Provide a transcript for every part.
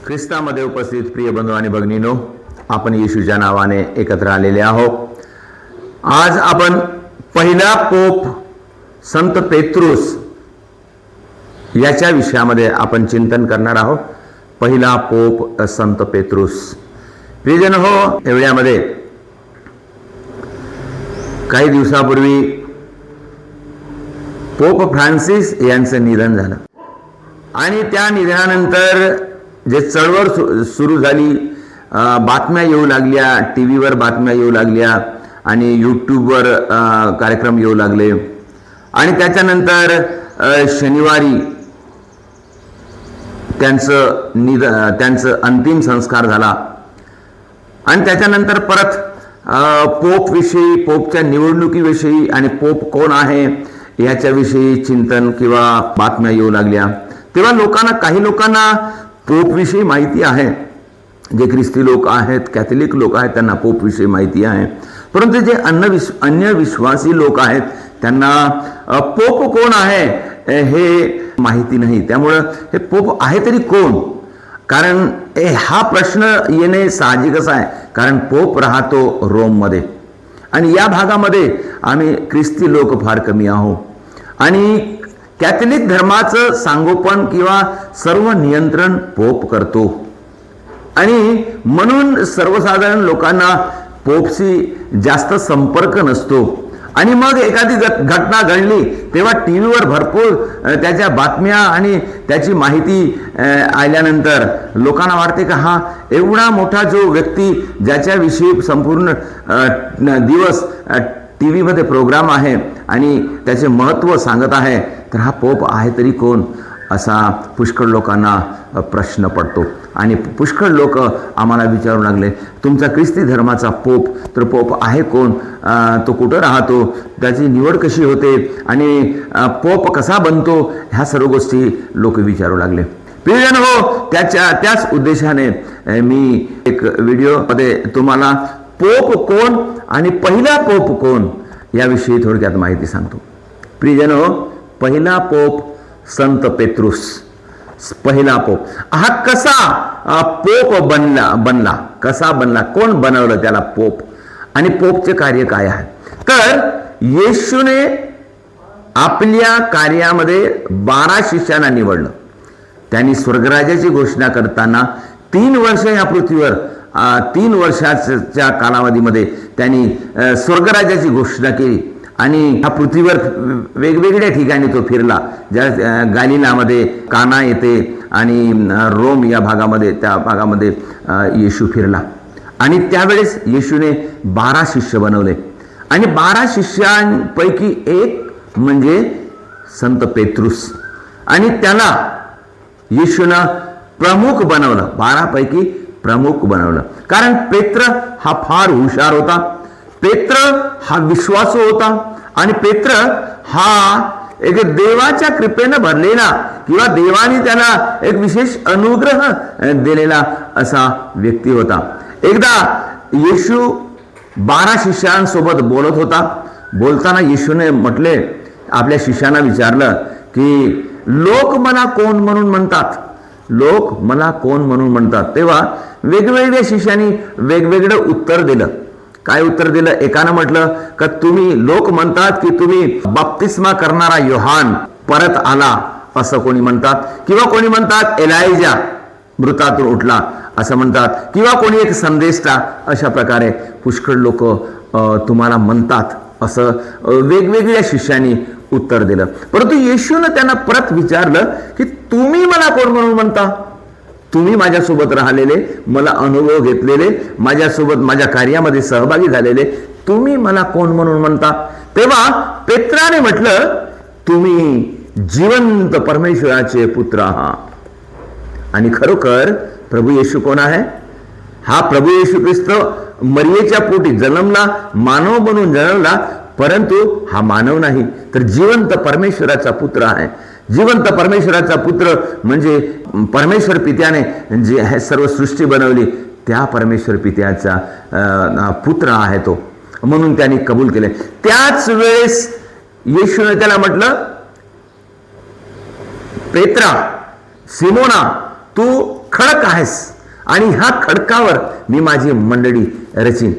ख्रिस्तामध्ये उपस्थित प्रिय बंधू आणि भगिनीनो, आपण येशूच्या नावाने एकत्र आलेले आहोत. आज आपण पहिला पोप संत पेत्रुस याच्या विषयामध्ये आपण चिंतन करणार आहोत. पहिला पोप संत पेत्रुस. प्रियजन हो, एवढ्यामध्ये काही दिवसापूर्वी पोप फ्रान्सिस यांचं निधन झालं आणि त्या निधनानंतर जे चळवळ सुरू झाली, बातम्या येऊ लागल्या, टी व्हीवर बातम्या येऊ लागल्या आणि यूट्यूबवर कार्यक्रम येऊ लागले आणि त्याच्यानंतर शनिवारी त्यांचं अंतिम संस्कार झाला आणि त्याच्यानंतर परत पोपविषयी, पोपच्या निवडणुकीविषयी आणि पोप कोण आहे याच्याविषयी चिंतन किंवा बातम्या येऊ लागल्या. तेव्हा काही लोकांना पोपविषयी माहिती आहे. जे ख्रिस्ती लोक आहेत, कॅथलिक लोक आहेत, त्यांना पोपविषयी माहिती आहे. परंतु जे अन्य विश्वासी लोक आहेत त्यांना पोप कोण आहे हे माहिती नाही. त्यामुळं हे पोप आहे तरी कोण? कारण हा प्रश्न येणे साहजिकच आहे, कारण पोप राहतो रोममध्ये आणि या भागामध्ये आम्ही ख्रिस्ती लोक फार कमी आहोत आणि कॅथलिक धर्माचं सांगोपन किंवा सर्व नियंत्रण पोप करतो आणि म्हणून सर्वसाधारण लोकांना पोपशी जास्त संपर्क नसतो. आणि मग एखादी घटना घडली तेव्हा टी व्हीवर भरपूर त्याच्या बातम्या आणि त्याची माहिती आल्यानंतर लोकांना वाटते का हा एवढा मोठा जो व्यक्ती ज्याच्याविषयी संपूर्ण दिवस टी व्हीमध्ये प्रोग्राम आहे आणि त्याचे महत्त्व सांगत आहे, तर हा पोप आहे तरी कोण, असा पुष्कळ लोकांना प्रश्न पडतो. आणि पुष्कळ लोक आम्हाला विचारू लागले, तुमचा ख्रिस्ती धर्माचा पोप, तर पोप आहे कोण, तो कुठं राहतो, त्याची निवड कशी होते आणि पोप कसा बनतो, ह्या सर्व गोष्टी लोक विचारू लागले. प्रियजन हो, त्याच उद्देशाने मी एक व्हिडिओमध्ये तुम्हाला पोप कोण आणि पहिला पोप कोण याविषयी थोडक्यात माहिती सांगतो. प्रियजन हो, पहिला पोप संत पेत्रुस, पहिला पोप. हा कसा पोप बनला, कसा बनला, कोण बनवलं त्याला पोप आणि पोपचे कार्य काय आहे? तर येशूने आपल्या कार्यामध्ये 12 शिष्यांना निवडलं. त्यांनी स्वर्गराज्याची घोषणा करताना 3 वर्ष या पृथ्वीवर 3 वर्षाच्या कालावधीमध्ये त्यांनी स्वर्गराज्याची घोषणा केली आणि ह्या पृथ्वीवर वेगवेगळ्या ठिकाणी तो फिरला. ज्या गालिलामध्ये काना येते आणि रोम या भागामध्ये, त्या भागामध्ये येशू फिरला आणि त्यावेळेस येशूने 12 शिष्य बनवले आणि 12 शिष्यांपैकी एक म्हणजे संत पेत्रुस आणि त्याला येशूनं प्रमुख बनवलं. 12 पैकी प्रमुख बनवलं. कारण पेत्र हा फार हुशार होता, पेत्र हा विश्वासू होता आणि पेत्र हा एक देवाच्या कृपेनं भरलेला किंवा देवाने त्याला एक विशेष अनुग्रह दिलेला असा व्यक्ती होता. एकदा येशू 12 शिष्यांसोबत बोलत होता. बोलताना येशूने म्हटले, आपल्या शिष्यांना विचारलं की लोक मला कोण म्हणून म्हणतात, लोक मला कोण म्हणून म्हणतात. तेव्हा वेगवेगळ्या शिष्यांनी वेगवेगळं उत्तर दिलं. काय उत्तर दिलं? एकानं म्हटलं का लोक म्हणतात की तुम्ही बप्तिस्मा करणारा योहान परत आला असं कोणी म्हणतात, किंवा कोणी म्हणतात एलायजा मृतातून उठला असं म्हणतात, किंवा कोणी एक संदेष्टा. अशा प्रकारे पुष्कळ लोक तुम्हाला म्हणतात असं वेगवेगळ्या शिष्यांनी उत्तर दिलं. परंतु येशूनं त्यांना परत विचारलं की तुम्ही मला कोण म्हणून म्हणता? तुम्ही माझ्यासोबत राहिलेले, मला अनुभव घेतलेले, माझ्यासोबत माझ्या कार्यामध्ये सहभागी झालेले, तुम्ही मला कोण म्हणून म्हणता? तेव्हा पेत्राने म्हटलं, तुम्ही जिवंत परमेश्वराचे पुत्र आहात. आणि खरोखर प्रभू येशू कोण आहे? हा प्रभू येशू ख्रिस्त मरियेच्या पोटी जन्मला, मानव बनून जन्मला, परंतु हा मानव नाही, तर जिवंत परमेश्वराचा पुत्र आहे. जिवंत परमेश्वराचा पुत्र म्हणजे परमेश्वर पित्याने जे हे सर्व सृष्टी बनवली त्या परमेश्वर पित्याचा पुत्र आहे तो, म्हणून त्यांनी कबूल केले. त्याच वेळेस येशूने त्याला म्हटलं, पेत्रा, सिमोना, तू खडक आहेस आणि ह्या खडकावर मी माझी मंडळी रचीन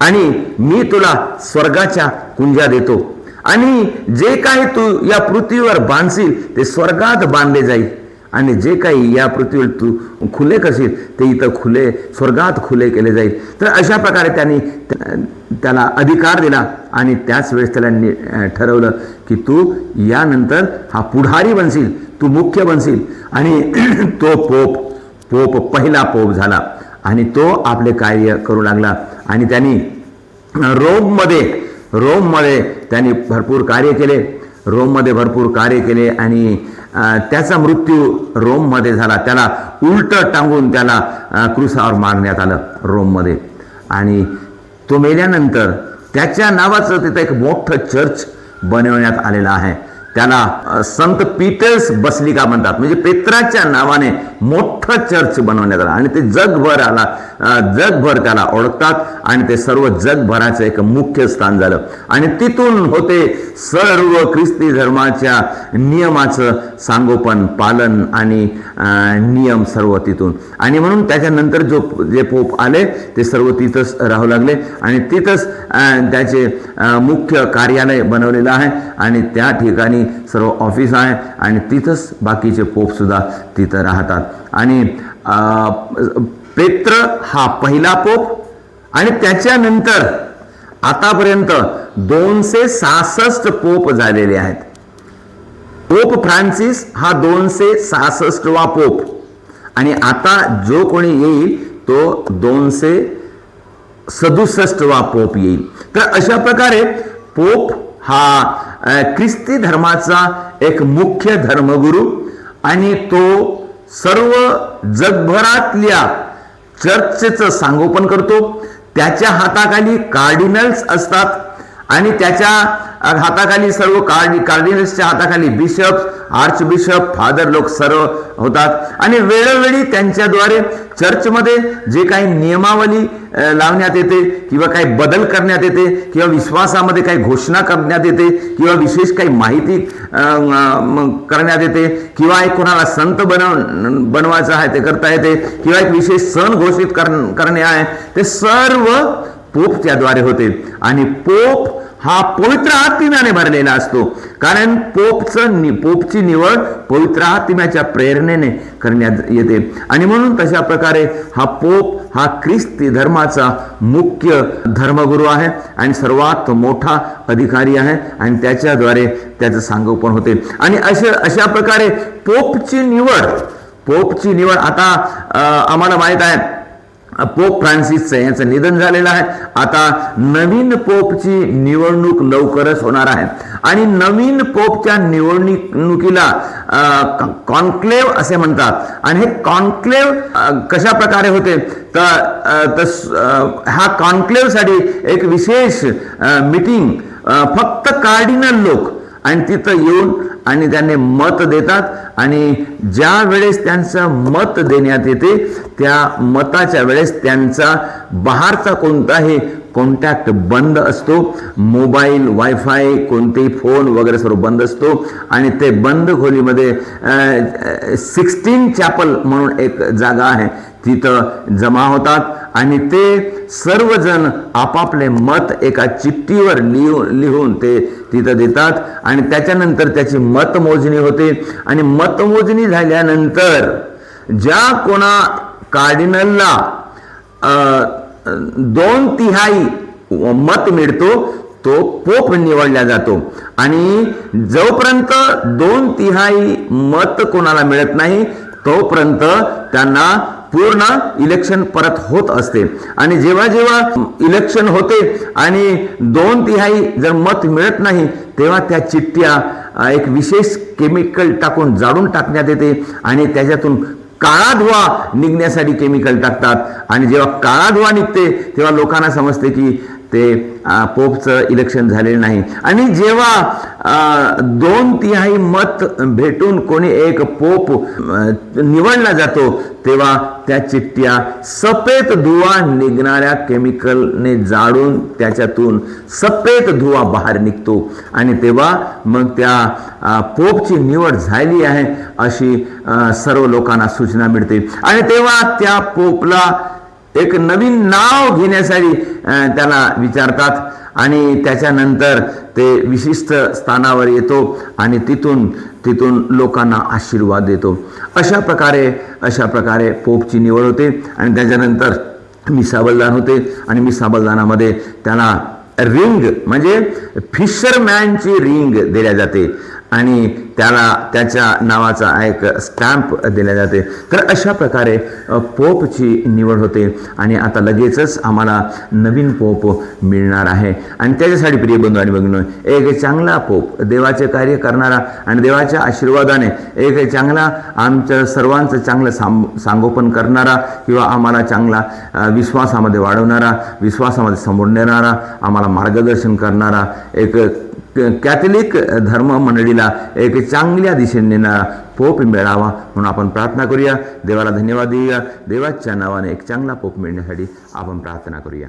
आणि मी तुला स्वर्गाच्या कुंजा देतो आणि जे काही तू या पृथ्वीवर बांधशील ते स्वर्गात बांधले जाईल आणि जे काही या पृथ्वीवर तू खुले करशील ते इथं खुले स्वर्गात खुले केले जाईल. तर अशा प्रकारे त्यांनी त्याला अधिकार दिला आणि त्याच वेळेस त्याला ठरवलं की तू यानंतर हा पुढारी बनशील, तू मुख्य बनशील आणि तो पोप पहिला पोप झाला आणि तो आपले कार्य करू लागला आणि त्यांनी रोममध्ये त्यांनी भरपूर कार्य केले आणि त्याचा मृत्यू रोममध्ये झाला. त्याला उलट टांगून त्याला क्रुसावर मारण्यात आलं रोममध्ये आणि तो मेल्यानंतर त्याच्या नावाचं तिथं एक मोठं चर्च बनवण्यात आलेलं आहे. त्याला संत पीटर्स बसलिका म्हणतात, म्हणजे पेत्राच्या नावाने मोठं चर्च बनवण्यात आलं आणि ते जगभर त्याला ओळखतात आणि ते सर्व जगभराचं एक मुख्य स्थान झालं आणि तिथून होते सर्व ख्रिस्ती धर्माच्या नियमाचं सांगोपन पालन आणि नियम सर्व तिथून. आणि म्हणून त्याच्यानंतर जे पोप आले ते सर्व तिथंच राहू लागले आणि तिथंच त्याचे मुख्य कार्यालय बनवलेलं आहे आणि त्या ठिकाणी सर्व ऑफिस आहे आणि तिथंच बाकीचे पोप सुद्धा तिथं राहतात. आणि पेत्र हा पहिला पोप आणि त्याच्यानंतर आतापर्यंत 266 पोप झालेले आहेत. पोप फ्रान्सिस हा 266वा पोप आणि आता जो कोणी येईल तो 267वा पोप येईल. तर अशा प्रकारे पोप हा ख्रिस्ती धर्माचा एक मुख्य धर्मगुरू आणि तो सर्व जगभरातल्या चर्चचं सांगोपन करतो. त्याच्या हाताखाली कार्डिनल्स असतात आणि त्याच्या हाताखाली सर्व कार्डिनल्सच्या हाताखाली बिशप, आर्च बिशप, फादर लोक सर्व होतात आणि वेळोवेळी त्यांच्याद्वारे चर्चमध्ये जे काही नियमावली लावण्यात येते किंवा काही बदल करण्यात येते किंवा विश्वासामध्ये काही घोषणा करण्यात येते किंवा विशेष काही माहिती करण्यात येते किंवा एक कोणाला संत बनवायचं आहे ते करता येते किंवा एक विशेष सण घोषित करणे आहे ते सर्व पोपच्या द्वारे होते. आणि पोप हा पवित्र आत्म्याने भरलेला असतो कारण पोपची निवड पवित्र आत्म्याच्या प्रेरणेने करण्यात येते आणि म्हणून तशा प्रकारे हा पोप हा ख्रिस्ती धर्माचा मुख्य धर्मगुरू आहे आणि सर्वात मोठा अधिकारी आहे आणि त्याच्याद्वारे त्याचं सांगोपन होते. आणि अशा प्रकारे पोपची निवड आता आम्हाला माहित आहे पोप फ्रान्सिसचं याचं निधन झालेलं आहे. आता नवीन पोपची निवडणूक लवकरच होणार आहे आणि नवीन पोपच्या निवडणुकीला कॉन्क्लेव्ह असे म्हणतात आणि हे कॉन्क्लेव्ह कशा प्रकारे होते तर हा कॉन्क्लेव्हसाठी एक विशेष मीटिंग फक्त कार्डिनल लोक आणि तिथं येऊन आणि त्यांनी मत देतात आणि ज्या वेळेस त्यांचं मत देण्यात येते त्या मताच्या वेळेस त्यांचा बाहेरचा कोणताही कॉन्टॅक्ट बंद असतो. मोबाईल, वायफाय, कोणतेही फोन वगैरे सर्व बंद असतो आणि ते बंद खोलीमध्ये 16 चॅपल म्हणून एक जागा आहे तिथं जमा होतात आणि ते सर्वजण आपापले मत एका चिठ्ठीवर लिहून ते तिथं देतात आणि त्याच्यानंतर त्याची मतमोजणी होते आणि मतमोजणी झाल्यानंतर ज्या कोणा कार्डिनलला 2/3 मत मिळतो तो पोप निवडला जातो आणि जोपर्यंत 2/3 मत कोणाला मिळत नाही तोपर्यंत त्यांना पूर्ण इलेक्शन परत होत असते आणि जेव्हा इलेक्शन होते आणि 2/3 जर मत मिळत नाही तेव्हा त्या चिठ्ठ्या एक विशेष केमिकल टाकून जाळून टाकण्यात येते आणि त्याच्यातून काळा धुवा निघण्यासाठी केमिकल टाकतात आणि जेव्हा काळा धुवा निघते तेव्हा लोकांना समजते की पोपचं इलेक्शन झालेलं नाही. आणि जेव्हा 2/3 मत भेटून कोणी एक पोप निवडला जातो तेव्हा त्या चिठ्ठ्या सफेद धुवा निघणाऱ्या केमिकलने जाळून त्याच्यातून सफेद धुवा बाहेर निघतो आणि तेव्हा मग त्या पोपची निवड झाली आहे अशी सर्व लोकांना सूचना मिळते. आणि तेव्हा त्या पोपला एक नवीन नाव घेण्यासाठी त्याला विचारतात आणि त्याच्यानंतर ते विशिष्ट स्थानावर येतो आणि तिथून लोकांना आशीर्वाद देतो. अशा प्रकारे पोपची निवड होते. आणि त्याच्यानंतर मिसाबलदान होते आणि मिसाबलदानामध्ये त्याला रिंग म्हणजे फिशरमॅनची रिंग दिल्या जाते आणि त्याला त्याच्या नावाचा एक स्टॅम्प दिला जाते. तर अशा प्रकारे पोपची निवड होते आणि आता लगेचच आम्हाला नवीन पोप मिळणार आहे. आणि त्याच्यासाठी प्रिय बंधू आणि भगिनी, एक चांगला पोप देवाचे कार्य करणारा आणि देवाच्या आशीर्वादाने एक चांगला आमच्या सर्वांचं चांगलं सांगोपन करणारा किंवा आम्हाला चांगला विश्वासामध्ये वाढवणारा, विश्वासामध्ये समोर नेणारा, आम्हाला मार्गदर्शन करणारा एक कॅथलिक धर्म मंडळीला एक चांगल्या दिशेने नेणारा पोप मिळावा म्हणून आपण प्रार्थना करूया. देवाला धन्यवाद देऊया. देवाच्या नावाने एक चांगला पोप मिळण्यासाठी आपण प्रार्थना करूया.